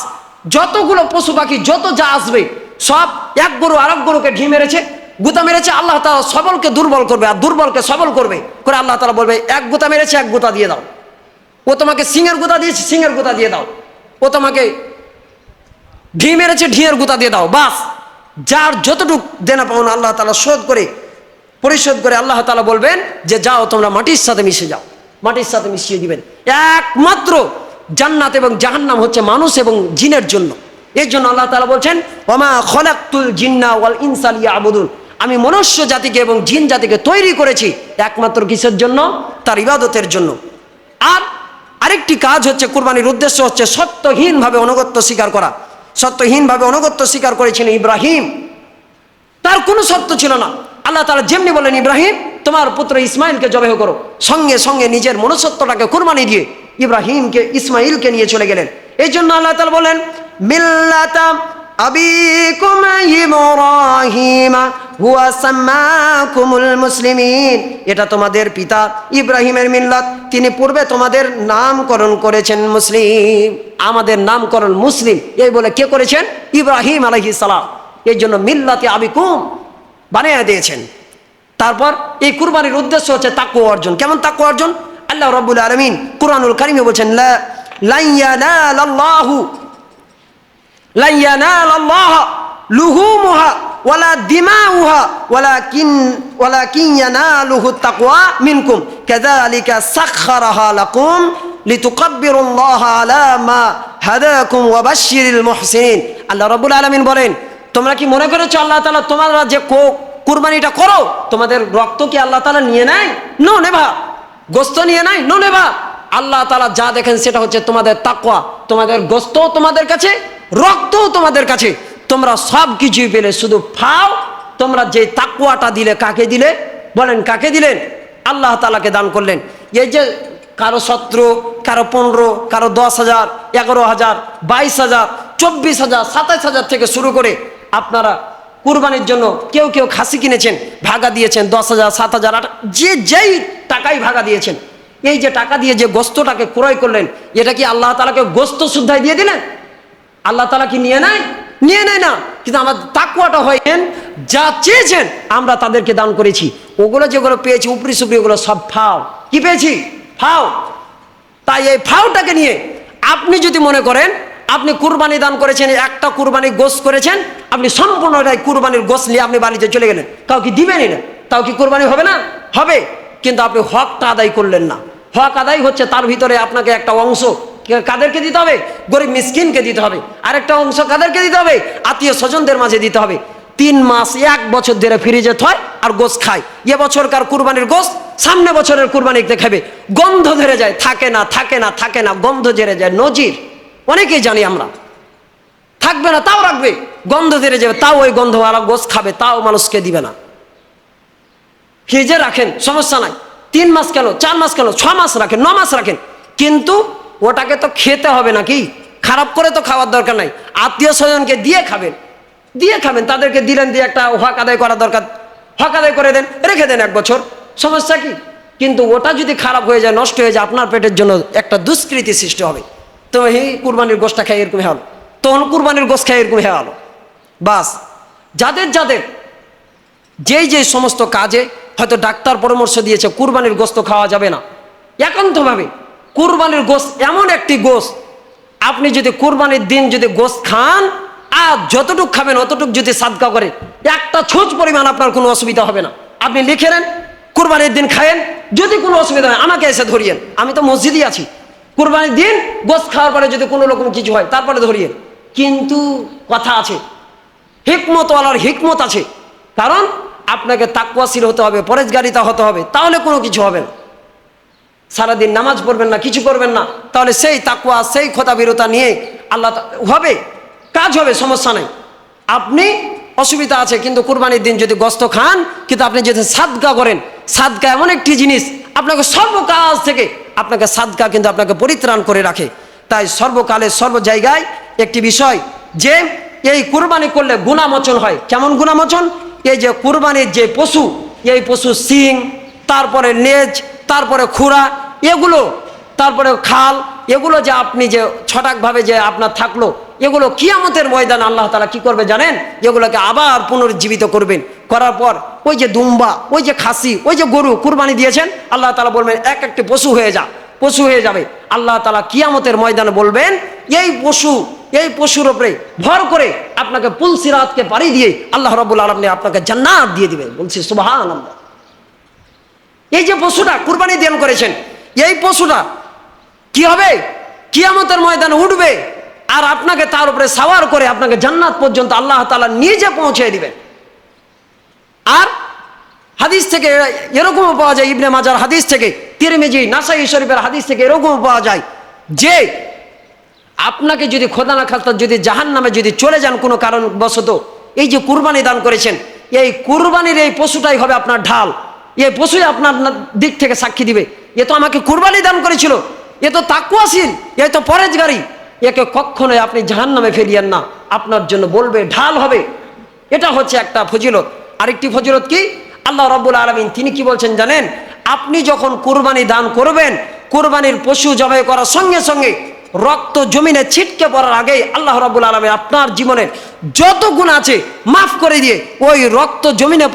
যতগুলো পশু পাখি যত যা আসবে সব, এক গরু আরেক গরুকে ঢি মেরেছে, গুতা মেরেছে, আল্লাহ তাআলা সবলকে দুর্বল করবে আর দুর্বলকে সবল করবে করে আল্লাহ তাআলা বলবে, এক গুতা মেরেছে, এক গুতা দিয়ে দাও। ও তোমাকে সিংহের গুতা দিয়েছে, সিংহের গুতা দিয়ে দাও। ও তোমাকে ঢি মেরেছে, ঢিয়ের গুতা দিয়ে দাও। বাস যার যতটুক দেনা পাওনা আল্লাহ তাআলা পরিশোধ করে আল্লাহ তাআলা বলবেন যে যাও তোমরা মাটির সাথে মিশে যাও, মাটির সাথে মিশিয়ে দিবেন। একমাত্র জান্নাত এবং জাহান্নাম হচ্ছে মানুষ এবং জিনের জন্য। এর জন্য আল্লাহ তাআলা বলছেন, ওমা খলাকতুল জিন্না ওয়াল ইনসা লিয়াবুদুন, আমি মনুষ্য জাতিকে এবং জিন জাতিকে তৈরি করেছি একমাত্র কিসের জন্য? তার ইবাদতের জন্য। আর আরেকটি কাজ হচ্ছে, কুরবানির উদ্দেশ্য হচ্ছে সত্যহীনভাবে আনুগত্য স্বীকার করা। সত্যহীনভাবে অনুগত্য স্বীকার করেছিলেন ইব্রাহিম, তার কোনো সত্য ছিল না। আল্লাহ তাআলা যেমনি বলেন ইব্রাহিম তোমার পুত্র ইসমাইলকে জবাহ করো, সঙ্গে সঙ্গে নিজের মনুষ্যত্বটাকে কুরবানি দিয়ে ইসমাইলকে নিয়ে চলে গেলেন। এই জন্য আল্লাহ তাআলা বলেন মিল্লাতা আবিকুম ইব্রাহিম হুয়া সাম্মাকুমুল মুসলিমিন, এটা তোমাদের পিতা ইব্রাহিমের মিল্লাত, তিনি পূর্বে তোমাদের নামকরণ করেছেন মুসলিম। আমাদের নামকরণ মুসলিম এই বলে কে করেছেন? ইব্রাহিম আলাইহিস সালাম। এই জন্য মিল্লাতে আবিকুম বানিয়ে দিয়েছেন। তারপর এই কুরবানির উদ্দেশ্য হচ্ছে তাকওয়া অর্জন। কেমন তাকওয়া অর্জন? আল্লাহ রাব্বুল আলামিন কুরআনুল কারীমে বলেছেন লা ইয়ানালাল্লাহ লুহুমুহা ওয়ালা দিমাউহা ওয়ালাকিন ইয়ানালুহু তাকওয়া মিনকুম কাযালিকা সাখখারাহা লাকুম লিতুকাব্বিরুল্লাহা আলা মা হাদাকুম ওয়া বাশশিরিল মুহসিনিন। আল্লাহ রাব্বুল আলামিন বলেন তোমরা কি মনে করেছো আল্লাহ তাআলা তোমরা যে কুরবানিটা করো তোমাদের রক্ত কি আল্লাহ তাআলা নিয়ে নেয়? No never. গোশত নিয়ে নেয়? No Neva. আল্লাহ তাআলা যা দেখেন সেটা হচ্ছে তোমাদের তাকওয়া। তোমাদের গোশত তোমাদের কাছে, রক্তও তোমাদের কাছে, তোমরা সব কিছুই পেলে, শুধু ফাও তোমরা যে তাকওয়াটা দিলে। কাকে দিলে বলেন? কাকে দিলেন? আল্লাহ তাআলাকে দান করলেন। এই যে কারো 17, কারো 15, কারো 10,000, 11,000, 22,000, 24,000, 27,000 থেকে শুরু করে আপনারা কুরবানির জন্য কেউ কেউ খাসি কিনেছেন, ভাগা দিয়েছেন 10,000, 7,000, 8,000, যে যেই টাকাই ভাগা দিয়েছেন। এই যে টাকা দিয়ে যে গোশতটাকে ক্রয় করলেন, এটা কি আল্লাহ তাআলাকে গোশত শুদ্ধাই দিয়ে দিলেন? আল্লাহ তাআলা কি নিয়ে নেয়? নিয়ে নেয় না। কিন্তু আমাদের তাকওয়াটা হয়েছেন যা চেয়েছেন আমরা তাদেরকে দান করেছি। ওগুলো যেগুলো পেয়েছি উপরি সুপরি ওগুলো সব ফাও। কি পেয়েছি? ফাও। তাই এই ফাওটাকে নিয়ে আপনি যদি মনে করেন আপনি কুরবানি দান করেছেন, একটা কুরবানি গোশত করেছেন, আপনি সম্পূর্ণটাই কুরবানির গোশত নিয়ে আপনি বাড়িতে চলে গেলেন, কাউকে দিবেনই না, তাও কি কুরবানি হবে না? হবে। কিন্তু আপনি হকটা আদায় করলেন না। হক আদায় হচ্ছে তার ভিতরে আপনাকে একটা অংশ কাদেরকে দিতে হবে? গরিব মিসকিনকে দিতে হবে। আরেকটা অংশ কাদেরকে দিতে হবে? আত্মীয় স্বজনদের মাঝে দিতে হবে। 3 মাস 1 বছর ধরে ফ্রিজে থয় আর গোশত খায়। বছরকার কুরবানির গোশত সামনে বছরের কুরবানিতে খাবে, গন্ধ ধরে যায়, থাকে না থাকে না থাকে না, গন্ধ ধরে যায়। নজির অনেকেই জানি আমরা। থাকবে না তাও রাখবে, গন্ধ ধরে যাবে, তাও ওই গন্ধ আর গোশত খাবে, তাও মানুষকে দিবে না। ফ্রিজে রাখেন সমস্যা নাই, 3 মাস কেন, 4 মাস কেন, 6 মাস রাখেন, 9 মাস রাখেন, কিন্তু ওটাকে তো খেতে হবে নাকি? খারাপ করে তো খাওয়ার দরকার নাই। আত্মীয় স্বজনকে দিয়ে খাবেন, দিয়ে খাবেন, তাদেরকে দিলেন, দিয়ে একটা হক আদায় করা দরকার, হক আদায় করে দেন, রেখে দেন 1 বছর, সমস্যা কি? কিন্তু ওটা যদি খারাপ হয়ে যায়, নষ্ট হয়ে যায়, আপনার পেটের জন্য একটা দুষ্কৃতি সৃষ্টি হবে। তো এই কুরবানির গোশতটা খাই এরকম হলো, তখন কুরবানির গোশত খাই এরকম হলো। বাস যাদের যাদের যেই সমস্ত কাজে হয়তো ডাক্তার পরামর্শ দিয়েছে কুরবানির গোশত খাওয়া যাবে না, একান্তভাবে কুরবানির গোশত এমন একটি গোশত, আপনি যদি কুরবানির দিন যদি গোশত খান আর যতটুক খাবেন অতটুক যদি সাদকা করে, একটা ছোট পরিমাণ আপনার কোনো অসুবিধা হবে না। আপনি লিখে নেন কুরবানির দিন খায়েন, যদি কোনো অসুবিধা হয় আমাকে এসে ধরিয়েন, আমি তো মসজিদই আছি। কুরবানির দিন গোশত খাওয়ার পরে যদি কোনো রকম কিছু হয় তারপরে ধরিয়েন। কিন্তু কথা আছে, হিকমতওয়ালার হিকমত আছে, কারণ আপনাকে তাকওয়াশীল হতে হবে, পরেজগারিতা হতে হবে, তাহলে কোনো কিছু হবে না। সারাদিন নামাজ পড়বেন না, কিছু করবেন না, তাহলে সেই তাকওয়া সেই খোদাবিরতা নিয়ে আল্লাহ হবে, কাজ হবে, সমস্যা নেই। আপনি অসুবিধা আছে, কিন্তু কুরবানির দিন যদি গোশত খান, কিন্তু আপনি যদি সাদকা করেন, সাদকা এমন একটি জিনিস আপনাকে সর্বকাজ থেকে আপনাকে সাদকা কিন্তু আপনাকে পরিত্রাণ করে রাখে। তাই সর্বকালে সর্ব জায়গায় একটি বিষয় যে এই কুরবানি করলে গুনাহমোচন হয়। কেমন গুনাহমোচন? এই যে কুরবানির যে পশু, এই পশু শিং, তারপরে লেজ, তারপরে খুরা, এগুলো, তারপরে খাল, এগুলো যে আপনি যে ছটাকভাবে যে আপনার থাকলো, এগুলো কিয়ামতের ময়দানে আল্লাহ তাআলা কি করবে জানেন? এগুলোকে আবার পুনরুজ্জীবিত করবেন। করার পর ওই যে দুম্বা, ওই যে খাসি, ওই যে গরু কুরবানি দিয়েছেন, আল্লাহ তাআলা বলবেন এক একটি পশু হয়ে যা, পশু হয়ে যাবে। আল্লাহ তাআলা কিয়ামতের ময়দানে বলবেন এই পশুর উপরে ভর করে আপনাকে পুল সিরাতকে পাড়ি দিয়ে আল্লাহ রাব্বুল আলামিন আপনাকে জান্নাত দিয়ে দিবে। বলছি সুবহানাল্লাহ। এই যে পশুটা কুরবানি দান করেছেন, এই পশুটা কি হবে? কিয়ামতের ময়দানে উঠবে আর আপনাকে তার উপরে সাওয়ার করে আপনাকে জান্নাত পর্যন্ত আল্লাহ তাআলা নিজে পৌঁছে দিবেন। আর হাদিস থেকে এরকমও পাওয়া যায়, ইবনে মাজার হাদিস থেকে, তিরমিজি, নাসাই শরীফের হাদিস থেকে এরকমও পাওয়া যায় যে আপনাকে যদি খোদা না খাস্তা যদি জাহান্নামে যদি চলে যান কোনো কারণবশত, এই যে কুরবানি দান করেছেন, এই কুরবানির এই পশুটাই হবে আপনার ঢাল। এই পশুই আপনার দিক থেকে সাক্ষী দিবে, এ তো আমাকে কুরবানি দান করেছিল, এ তো তাকওয়াশীল, এ তো পরেজগারী, একে কখনোই আপনি জাহান্নামে ফেলিয়েন না, আপনার জন্য বলবে, ঢাল হবে। এটা হচ্ছে একটা ফজিলত। আরেকটি ফজিলত কি, আল্লাহ রাব্বুল আলামিন তিনি কি বলছেন জানেন? আপনি যখন কুরবানি দান করবেন, কুরবানির পশু জবাই করার সঙ্গে সঙ্গে রক্ত জমিনে ছিটকে পড়ার আগেই আল্লাহ রাব্বুল আলামিন আপনার জীবনের যত গুনাহ আছে মাফ করে দিয়ে ওই রক্ত জমিনে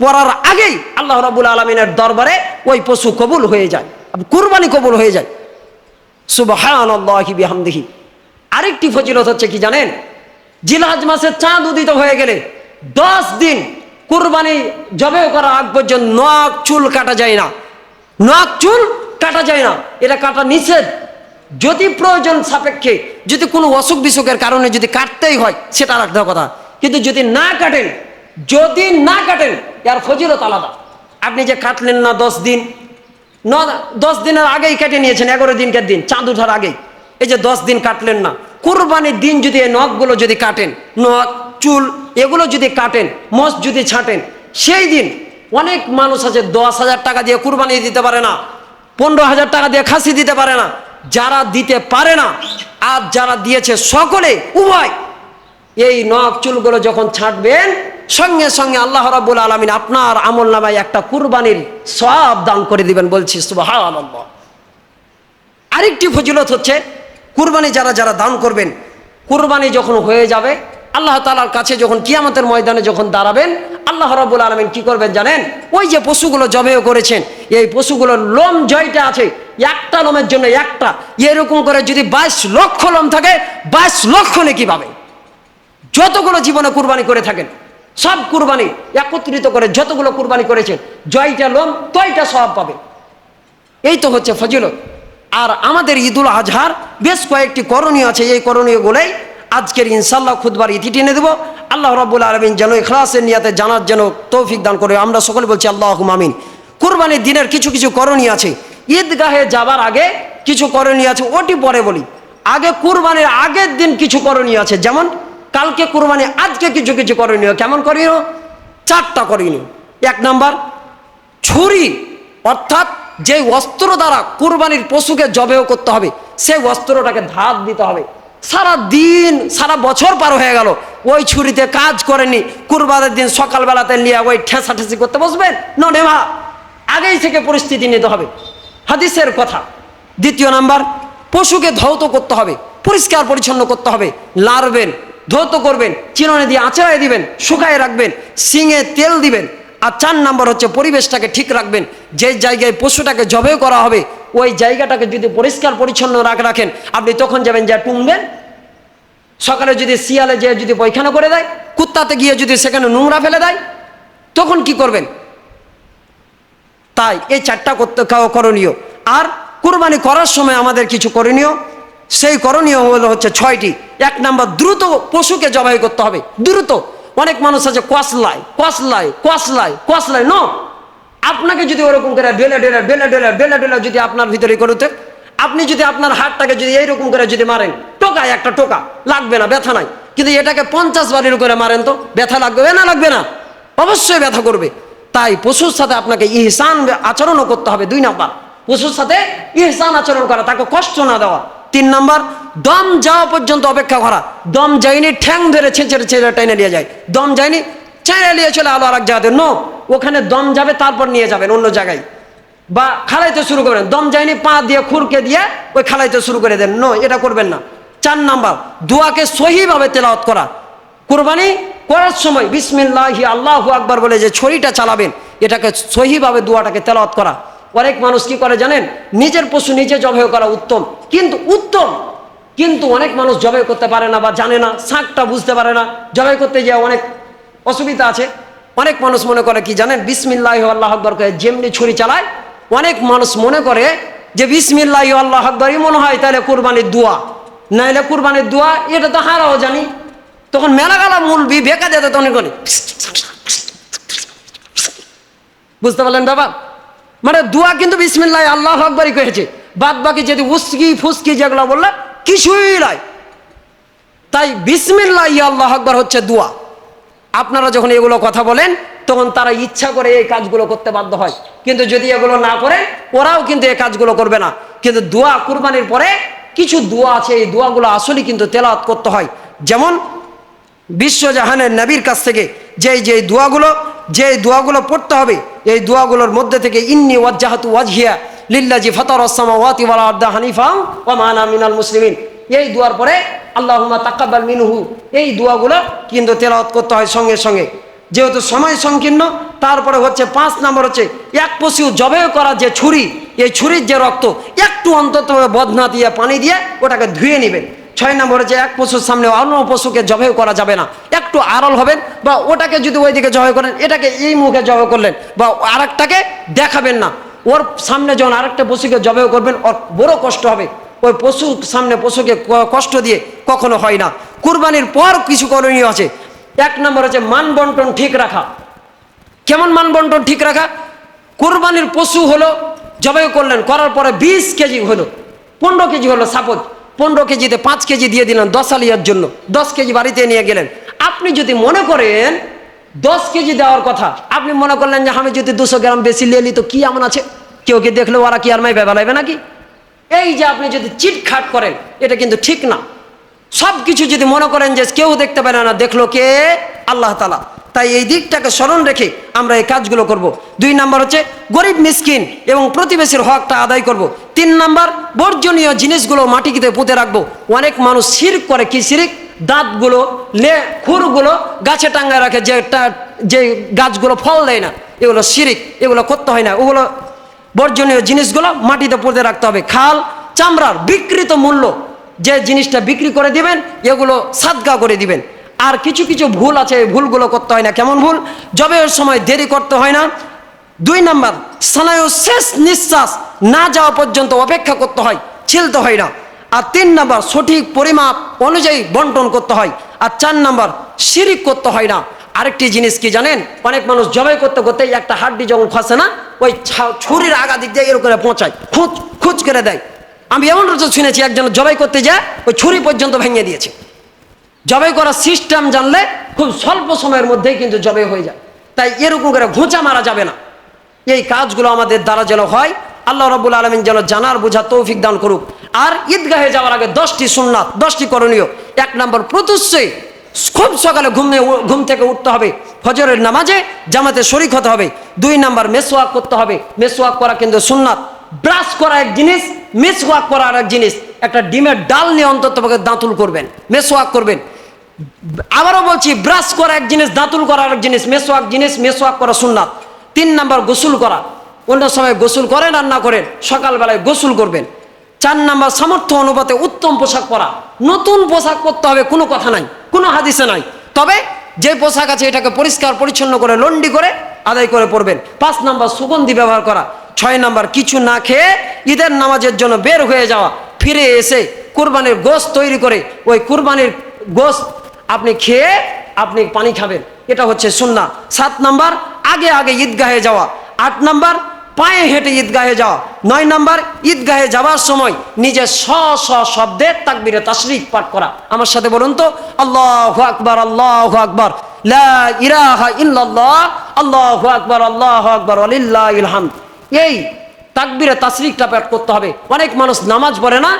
পড়ার আগেই আল্লাহ রাব্বুল আলামিনের দরবারে ওই পশু কবুল হয়ে যায়, কুরবানি কবুল হয়ে যায়। সুবহানাল্লাহি বিহামদিহি। আরেকটি ফজিলত হচ্ছে কি জানেন? জিলহজ মাসের চাঁদ উদিত হয়ে গেলে 10 দিন কুরবানি জবাই করার আগ পর্যন্ত নখ চুল কাটা যায় না, নখ চুল কাটা যায় না, এটা কাটা নিষেধ। যদি প্রয়োজন সাপেক্ষে, যদি কোনো অসুখ বিসুখের কারণে যদি কাটতেই হয় সেটা রাখতে কথা, কিন্তু যদি না কাটেন, যদি না কাটেন এর ফজিলত আলাদা। আপনি যে কাটলেন না 10 দিন, 10 দিনের আগেই কেটে নিয়েছেন, 11 দিনকার দিন চাঁদ ওঠার আগেই, এই যে 10 দিন কাটলেন না, কুরবানির দিন যদি এই নখগুলো যদি কাটেন, নখ চুল এগুলো যদি কাটেন, মোষ যদি ছাঁটেন, সেই দিন অনেক মানুষ আছে 10,000 টাকা দিয়ে কুরবানি দিতে পারে না, 15,000 টাকা দিয়ে খাসি দিতে পারে না। যারা দিতে পারে না আর যারা দিয়েছে সকলে উভয় এই নখ চুলগুলো যখন ছাঁটবেন, সঙ্গে সঙ্গে আল্লাহ রাব্বুল আলামিন আপনার আমল নামায় একটা কুরবানির সওয়াব দান করে দিবেন। বলছি সুবহানাল্লাহ। আরেকটি ফজিলত হচ্ছে, কুরবানি যারা যারা দান করবেন, কুরবানি যখন হয়ে যাবে আল্লাহ তাআলার কাছে যখন কিয়ামতের ময়দানে যখন দাঁড়াবেন, আল্লাহ রাব্বুল আলামিন কি করবেন জানেন? ওই যে পশুগুলো জবাই করেছেন, এই পশুগুলোর লোম জয়টা আছে, একটা লোমের জন্য একটা, এরকম করে যদি 22 লক্ষ লোম থাকে, 22 লক্ষ নেকি পাবে। যতগুলো জীবনে কুরবানি করে থাকেন, সব কুরবানি একত্রিত করে যতগুলো কুরবানি করেছেন, জয়টা লোম তয়টা সওয়াব পাবে। এই তো হচ্ছে ফজিলত। আর আমাদের ঈদুল আজহার বেশ কয়েকটি করণীয় আছে, এই করণীয়গুলোই আজকের ইনশাআল্লাহ খুতবার ইতি টেনে দেব। আল্লাহ রাব্বুল আলামিন যেন ইখলাসের নিয়াতে জানার যেন তৌফিক দান করে, আমরা সকলে বলছি আল্লাহুম্মা আমিন। কুরবানির দিনের কিছু কিছু করণীয় আছে, ঈদগাহে যাবার আগে কিছু করণীয় আছে, ওটি পরে বলি। আগে কুরবানির আগের দিন কিছু করণীয় আছে, যেমন কালকে কুরবানি, আজকে কিছু কিছু করণীয়। কেমন করণীয়? 4টা করণীয়। 1 নাম্বার, ছুরি অর্থাৎ যে অস্ত্র দ্বারা কুরবানির পশুকে জবাই করতে হবে, সেই অস্ত্রটাকে ধার দিতে হবে। সারা দিন সারা বছর পার হয়ে গেল, ওই ছুরিতে কাজ করেনি, কুরবানির দিন সকালবেলাতে নিয়ে ওই ঠেসাঠেসি করতে বসবেন? নেওয়া, আগেই থেকে পরিস্থিতি নিতে হবে, হাদিসের কথা। 2 নাম্বার, পশুকে ধৌত করতে হবে, পরিষ্কার পরিচ্ছন্ন করতে হবে, লাড়বেন, ধৌত করবেন, চিরুনি দিয়ে আঁচড়ায় দিবেন, শুকায় রাখবেন, শিঙে তেল দিবেন। আর 4 নাম্বার হচ্ছে পরিবেশটাকে ঠিক রাখবেন, যে জায়গায় পশুটাকে জবাই করা হবে ওই জায়গাটাকে যদি পরিষ্কার পরিচ্ছন্ন রাখেন, আপনি তখন যাবেন যা টুংবেন। সকালে যদি শিয়ালে যে যদি পায়খানা করে দেয়, কুত্তাতে গিয়ে যদি সেখানে নোংরা ফেলে দেয়, তখন কি করবেন? তাই এই 4টা করণীয়। আর কুরবানি করার সময় আমাদের কিছু করণীয়, সেই করণীয় হচ্ছে 6টি। 1 নাম্বার, দ্রুত পশুকে জবাই করতে হবে, দ্রুত। অনেক মানুষ আছে কসলায় কসলায় কসলায় কসলায়, নো। আপনাকে যদি ওরকম করে ডেলে ডেলে ডেলে ডেলে ডেলে ডেলে যদি আপনার ভিতরে করতে, আপনি যদি আপনার হাতটাকে যদি এইরকম করে যদি মারেন, টোকায় একটা টোকা লাগবে না, ব্যথা নাই। কিন্তু এটাকে 50 বারের করে মারেন তো ব্যথা লাগবে না? লাগবে না, অবশ্যই ব্যথা করবে। তাই পশুর সাথে আপনাকে ইহসান আচরণও করতে হবে। 2 নাম্বার, পশুর সাথে ইহসান আচরণ করা, তাকে কষ্ট না দেওয়া। 3 নাম্বার, দম যাওয়া পর্যন্ত অপেক্ষা করা। দম যায়নি, ঠ্যাং ধরে ছেঁচে ছেঁচে টেনে নিয়ে যায়। দম যায়নি, ছেড়ে নিয়ে চলে আলো আর এক জায়গাতে, নো। ওখানে দম যাবে, তারপর নিয়ে যাবেন অন্য জায়গায়, বা খালাইতে শুরু করবেন। দম যায়নি, পা দিয়ে খুরকে দিয়ে ওই খালাইতে শুরু করে দেন, নো, এটা করবেন না। 4 নাম্বার, দোয়াকে সহিভাবে তেলাওয়াত করা। কুরবানি করার সময় বিসমিল্লাহি আল্লাহু আকবার বলে যে ছড়িটা চালাবেন, এটাকে সহিভাবে দোয়াটাকে তেলাওয়াত করা। অনেক মানুষ কি করে জানেন? নিজের পশু নিজে জবাই করা উত্তম, কিন্তু অনেক মানুষ জবাই করতে পারে না বা জানে না, শাঁকটা বুঝতে পারে না, জবাই করতে গিয়ে অনেক অসুবিধা আছে। অনেক মানুষ মনে করে কি জানেন? বিসমিল্লাহি আল্লাহু আকবার করে যেমনি ছুরি চালায়, অনেক মানুষ মনে করে যে বিসমিল্লাহি আল্লাহু আকবারই মনে হয় তাহলে কুরবানির দোয়া, নাইলে কুরবানির দোয়া এটা তো হারাও জানি। তখন মেলাগালা মুলবি বেকা দিতে তখন করে, বুঝতে পারলেন ব্যাপার? মানে দোয়া কিন্তু বিসমিল্লাহি আল্লাহু আকবারই করেছে, বাদ বাকি যদি উস্কি ফুসকি যেগুলো বললে কিছুই নয়। তাই বিসমিল্লাহ আল্লাহু আকবার হচ্ছে দোয়া। আপনারা যখন এগুলো কথা বলেন তখন তারা ইচ্ছা করে এই কাজগুলো করতে বাধ্য হয়, কিন্তু যদি এগুলো না করে ওরাও কিন্তু এই কাজগুলো করবে না। কিন্তু দোয়া কুরবানির পরে কিছু দোয়া আছে, এই দোয়াগুলো আসলে কিন্তু তেলাওয়াত করতে হয়। যেমন বিশ্বজাহানের নবীর কাছ থেকে যে দোয়াগুলো পড়তে হবে, এই দোয়াগুলোর মধ্যে থেকে ইন্নী ওয়াজ্জাহাতু ওয়াজহিয়া লিল্লাযী ফাতারাস সামাওয়াতি ওয়াল আরদা হানিফাও ওয়া মা আনা মিনাল মুসলিমিন, এই দোয়ার পরে আল্লাহুম্মা তাকাব্বাল মিনহু, এই দোয়াগুলো কিন্তু তেলাওয়াত করতে হয় সঙ্গে সঙ্গে। যেহেতু সময় সংকীর্ণ, তারপরে হচ্ছে 5 নম্বর হচ্ছে এক পশু জবাই করা যে ছুরি, এই ছুরির যে রক্ত একটু অন্তত বদনা দিয়ে পানি দিয়ে ওটাকে ধুয়ে নেবেন। 6 নম্বর হচ্ছে এক পশুর সামনে অন্য পশুকে জবাই করা যাবে না, একটু আড়াল হবেন, বা ওটাকে যদি ওইদিকে জবাই করেন এটাকে এই মুখে জবাই করলেন, বা আরেকটাকে দেখাবেন না। ওর সামনে যখন আরেকটা পশুকে জবাই করবেন ওর বড় কষ্ট হবে, ওই পশুর সামনে পশুকে কষ্ট দিয়ে কখনো হয় না। কুরবানির পর কিছু করণীয় আছে। 1 নম্বর হচ্ছে মান বন্টন ঠিক রাখা। কেমন মান বন্টন ঠিক রাখা? কুরবানির পশু হলো, জবাই করলেন, করার পরে 20 কেজি হলো, 15 কেজি হলো, সাপোজ 15 কেজিতে 5 কেজি দিয়ে দিলেন 10 আলিয়ার জন্য, 10 কেজি বাড়িতে নিয়ে গেলেন। আপনি যদি মনে করেন 10 কেজি দেওয়ার কথা, আপনি মনে করলেন যে আমি যদি 200 গ্রাম বেশি নিয়ে নিই তো কি এমন আছে, কেউ কে দেখলে ওরা কি আর মাই বেবালাইবে নাকি? এই যে আপনি যদি চিটখাট করেন এটা কিন্তু ঠিক না। সব কিছু যদি মনে করেন যে কেউ দেখতে পারে না, দেখলো কে? আল্লাহ তাআলা। তাই এই দিকটাকে স্মরণ রেখে আমরা এই কাজগুলো করব। 2 নম্বর হচ্ছে গরিব মিসকিন এবং প্রতিবেশীর হকটা আদায় করব। 3 নম্বর বর্জনীয় জিনিসগুলো মাটিতে পুঁতে রাখবো। অনেক মানুষ শিরক করে। কি শিরক? দাঁতগুলো, খুরগুলো গাছে টাঙ্গায় রাখে, যে গাছগুলো ফল দেয় না, এগুলো শিরক, এগুলো করতে হয় না। ওগুলো বর্জনীয় জিনিসগুলো মাটিতে পুঁতে রাখতে হবে। খাল, চামড়ার বিকৃত মূল্য যে জিনিসটা বিক্রি করে দিবেন এগুলো সাদকা করে দিবেন। আর কিছু কিছু ভুল আছে, এই ভুলগুলো করতে হয় না। কেমন ভুল? জবাইয়ের সময় দেরি করতে হয় না। 2 নম্বর স্নায়ু শেষ নিঃশ্বাস না যাওয়া পর্যন্ত অপেক্ষা করতে হয়, ছিলতে হয় না। আর 3 নম্বর সঠিক পরিমাপ অনুযায়ী বন্টন করতে হয়। আর 4 নম্বর শিরিক করতে হয় না। আরেকটি জিনিস কি জানেন? অনেক মানুষ জবাই করতে করতে একটা হাড্ডি যখন খসে না, ওই ছুরির আগা দিক দিয়ে এরকম করে পৌঁছায়, খুঁজ করে দেয়। আমি এমন শুনেছি একজন জবাই করতে যায় ওই ছুরি পর্যন্ত ভেঙে দিয়েছে। জবাই করার সিস্টেম জানলে খুব স্বল্প সময়ের মধ্যেই কিন্তু জবাই হয়ে যায়। তাই এরকম করে ঘোঁচা মারা যাবে না। এই কাজগুলো আমাদের দ্বারা যেন হয়, আল্লাহ রাব্বুল আলামিন যেন জানার বোঝা তৌফিক দান করুক। আর ঈদগাহে যাওয়ার আগে 10টি সুন্নাত, 10টি করণীয়। 1 নম্বর প্রত্যুষে খুব সকালে ঘুম থেকে উঠতে হবে, ফজরের নামাজে জামাতে শরীক হতে হবে। 2 নম্বর মেসওয়াক করতে হবে। মেসওয়াক করা কিন্তু সুন্নাত। ব্রাশ করা এক জিনিস, মেসওয়াক করা আর এক জিনিস। একটা ডিমের ডাল নিয়ে অন্তত দাঁতুল করবেন, মেসওয়াক করবেন। আবারও বলছি, ব্রাশ করা এক জিনিস, দাঁতুল করা আর এক জিনিস, মেসওয়াক জিনিস, মেসওয়াক করা সুন্নাত। 3 নম্বর গোসল করা। অন্য সময় গোসল করেন আর না করেন, সকালবেলায় গোসল করবেন। 4 নম্বর সামর্থ্য অনুপাতে উত্তম পোশাক পরা। নতুন পোশাক পরতে হবে কোনো কথা নাই, কোনো হাদিসে নাই। তবে যে পোশাক আছে এটাকে পরিষ্কার পরিচ্ছন্ন করে লন্ডি করে আদায় করে পরবেন। 5 নম্বর সুগন্ধি ব্যবহার করা। 6 নম্বর কিছু না খেয়ে ঈদের নামাজের জন্য বের হয়ে যাওয়া। ফিরে এসে কুরবানির গোশত তৈরি করে ওই কুরবানির গোশত আপনি খেয়ে আপনি পানি খাবেন, এটা হচ্ছে সুন্নাহ। 7 নম্বর আগে আগে ঈদগাহে যাওয়া। 8 নম্বর পায়ে হেঁটে ঈদগাহে যাওয়া। 9 নম্বর ঈদগাহে যাওয়ার সময় নিজের শব্দে তাকবীরে তাশরিক পাঠ করা। আমার সাথে বলুন তো, আল্লাহু আকবার, আল্লাহু আকবার, লা ইলাহা ইল্লাল্লাহ, আল্লাহু আকবার, আল্লাহু আকবার, ওয়ালিল্লাহিল হামদ। এই তাকবীরে তাশরিকটা পাঠ করতে হবে। অনেক মানুষ নামাজ পড়ে না,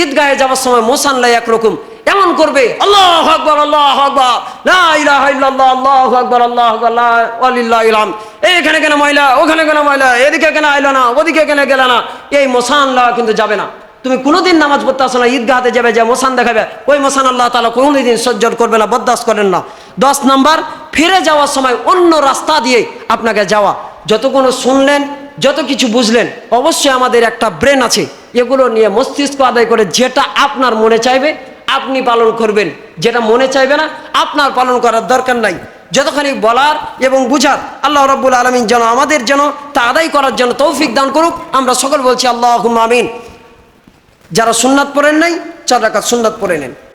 ঈদগাহে যাওয়ার সময় মোসানলাই একরকম এমন করবে, আল্লাহু আকবার, আল্লাহু আকবার, লা ইলাহা ইল্লাল্লাহ, আল্লাহু আকবার, আল্লাহু আকবার, ওয়ালিল্লাহিল হামদ। এইখানে কেন মহিলা, ওখানে কেন মহিলা, এদিকে কেন আইলো না, ওদিকে কেন গেল না, এই মোসানলা কিন্তু যাবে না। তুমি কোনোদিন নামাজ পড়তে আসো না, ঈদগাহতে যাবে, যে মোসান দেখাবে, ওই মোসান আল্লাহ তাআলা কোনোদিন সহ্য করবে না, বরদাস্ত করেন না। 10 নম্বর ফিরে যাওয়ার সময় অন্য রাস্তা দিয়ে আপনাকে যাওয়া। যতক্ষণ শুনলেন, যত কিছু বুঝলেন, অবশ্যই আমাদের একটা ব্রেন আছে, এগুলো নিয়ে মস্তিষ্ক আদায় করে যেটা আপনার মনে চাইবে আপনি পালন করবেন, যেটা মনে চাইবে না আপনার পালন করার দরকার নাই। যতখানি বলার এবং বুঝার আল্লাহ রাব্বুল আলামিন যেন আমাদের যেন তা আদায় করার জন্য তৌফিক দান করুক। আমরা সকল বলছি আল্লাহুম্মা আমিন। যারা সুন্নাত পড়েন নাই 4 রাকাত সুন্নাত পড়ে নেন।